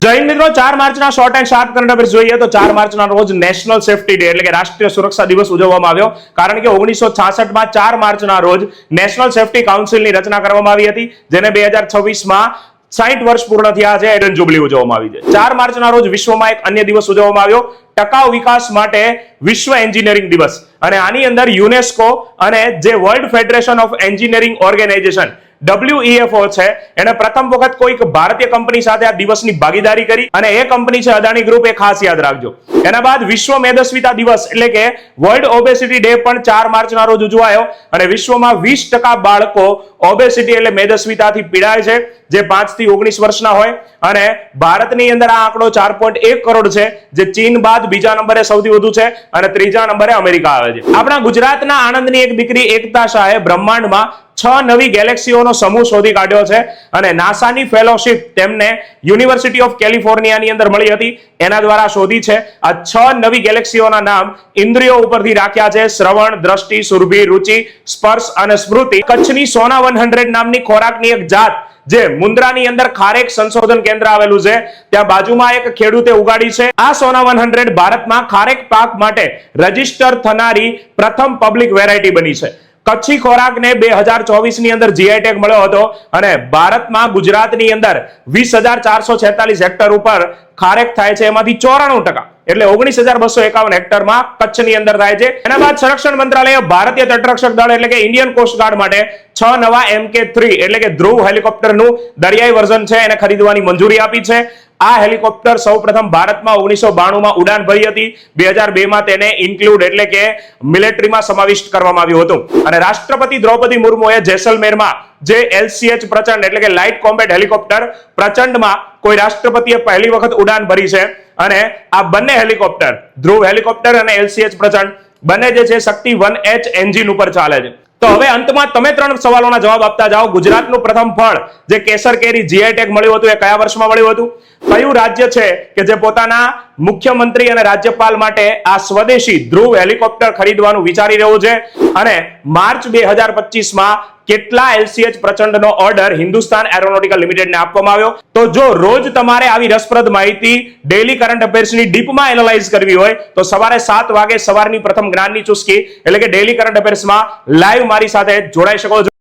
જય હિન્દ મિત્રો, 4 માર્ચના short and sharp current affairs જોઈએ તો 4 માર્ચના રોજ નેશનલ સેફ્ટી ડે એટલે કે રાષ્ટ્રીય સુરક્ષા દિવસ ઉજવવામાં આવ્યો. કારણ કે 1966માં 4 માર્ચના રોજ નેશનલ સેફ્ટી કાઉન્સિલની રચના કરવામાં આવી હતી, જેને 2026માં 60 વર્ષ પૂર્ણ થયા છે. એડન જુબલી ઉજવવામાં આવી છે. 4 માર્ચના રોજ વિશ્વમાં એક અન્ય દિવસ ઉજવવામાં આવ્યો, ટકાઉ વિકાસ માટે વિશ્વ એન્જિનિયરિંગ દિવસ. અને આની અંદર યુનેસ્કો અને જે world federation of engineering organization WEFO છે, એને પ્રથમ વખત કોઈક ભારતીય કંપની સાથે આ દિવસની ભાગીદારી કરી અને એ કંપની છે અદાણી ગ્રુપ. એ ખાસ યાદ રાખજો. એના બાદ વિશ્વ મેદસ્વીતા દિવસ એટલે કે વર્લ્ડ ઓબેસિટી ડે પણ 4 માર્ચના રોજ ઉજવાયો અને વિશ્વમાં 20% બાળકો ઓબેસિટી એટલે મેદસ્વીતાથી પીડાય છે, જે 5 થી 19 વર્ષના હોય. અને ભારતની અંદર આ આંકડો 4.1 કરોડ છે, જે ચીન બાદ બીજા નંબરે સૌથી વધુ છે અને ત્રીજા નંબરે અમેરિકા આવે છે. આપણા ગુજરાતના આણંદની એક દીકરી એકતા શાહે બ્રહ્માંડમાં 6 નવી ગેલેક્સીઓનો સમૂહ શોધી કાઢ્યો છે અને નાસાની ફેલોશિપ તેમને યુનિવર્સિટી ઓફ કેલિફોર્નિયાની અંદર મળી હતી, એના દ્વારા શોધી છે. આ 6 નવી ગેલેક્સીઓના નામ ઇન્દ્રિયો ઉપરથી રાખ્યા છે: શ્રવણ, દ્રષ્ટિ, સુરભી, રુચિ, સ્પર્શ અને સ્મૃતિ. કચ્છની સોના 100 નામની ખોરાકની એક જાત જે મુન્દ્રાની અંદર ખારેક સંશોધન કેન્દ્ર આવેલું છે, ત્યાં બાજુમાં એક ખેડૂતે ઉગાડી છે. આ સોના 100 ભારતમાં ખારેક પાક માટે રજીસ્ટર થનારી પ્રથમ પબ્લિક વેરાયટી બની છે. કચ્છી ખોરાકને 2024 ની અંદર જીઆઈ ટેગ મળ્યો હતો અને ભારતમાં ગુજરાતની અંદર 20,446 હેક્ટર ઉપર ખારેક થાય છે, એમાંથી 94% એટલે 19,251 હેક્ટરમાં કચ્છની અંદર થાય છે. એના બાદ સંરક્ષણ મંત્રાલયે ભારતીય તટરક્ષક દળ એટલે કે ઇન્ડિયન કોસ્ટ ગાર્ડ માટે 6 નવા MK3 એટલે કે ધ્રુવ હેલિકોપ્ટરનું દરિયાઈ વર્ઝન છે એને ખરીદવાની મંજૂરી આપી છે. આ હેલિકોપ્ટર સૌપ્રથમ ભારતમાં 1992માં ઉડાન ભરી હતી. 2002માં તેને ઇન્ક્લુડ એટલે કે મિલિટરીમાં સમાવિષ્ટ કરવામાં આવ્યું હતું. અને રાષ્ટ્રપતિ દ્રૌપદી મુર્મુએ જેસલમેરમાં જે LCH પ્રચંડ એટલે કે લાઇટ કોમ્બેટ હેલિકોપ્ટર પ્રચંડમાં કોઈ રાષ્ટ્રપતિએ પહેલી વખત ઉડાન ભરી છે. અને આ બંને હેલિકોપ્ટર ધ્રુવ હેલિકોપ્ટર અને LCH પ્રચંડ બંને જે છે શક્તિ 1H એન્જિન ઉપર ચાલે છે. તો હવે અંતમાં તમે 3 સવાલોના જવાબ આપતા જાઓ. ગુજરાતનું પ્રથમ ફળ જે કેસર કેરી જીઆઈ ટેગ મળ્યું હતું, એ કયા વર્ષમાં મળ્યું હતું? કયું રાજ્ય છે કે જે પોતાના મુખ્યમંત્રી અને રાજ્યપાલ માટે આ સ્વદેશી ધ્રુવ હેલિકોપ્ટર ખરીદવાનું વિચારી રહ્યું છે? અને માર્ચ 2025માં કેટલા LCH પ્રચંડનો ઓર્ડર હિન્દુસ્તાન એરોનોટિકલ લિમિટેડને આપવામાં આવ્યો? તો જો રોજ તમારે આવી રસપ્રદ માહિતી ડેઈલી કરંટ અફેર્સની ડીપમાં એનાલાઇઝ કરવી હોય તો સવારે 7 વાગે સવારની પ્રથમ જ્ઞાનની ચુસ્કી એટલે કે ડેઈલી કરંટ અફેર્સમાં લાઈવ મારી સાથે જોડાઈ શકો છો.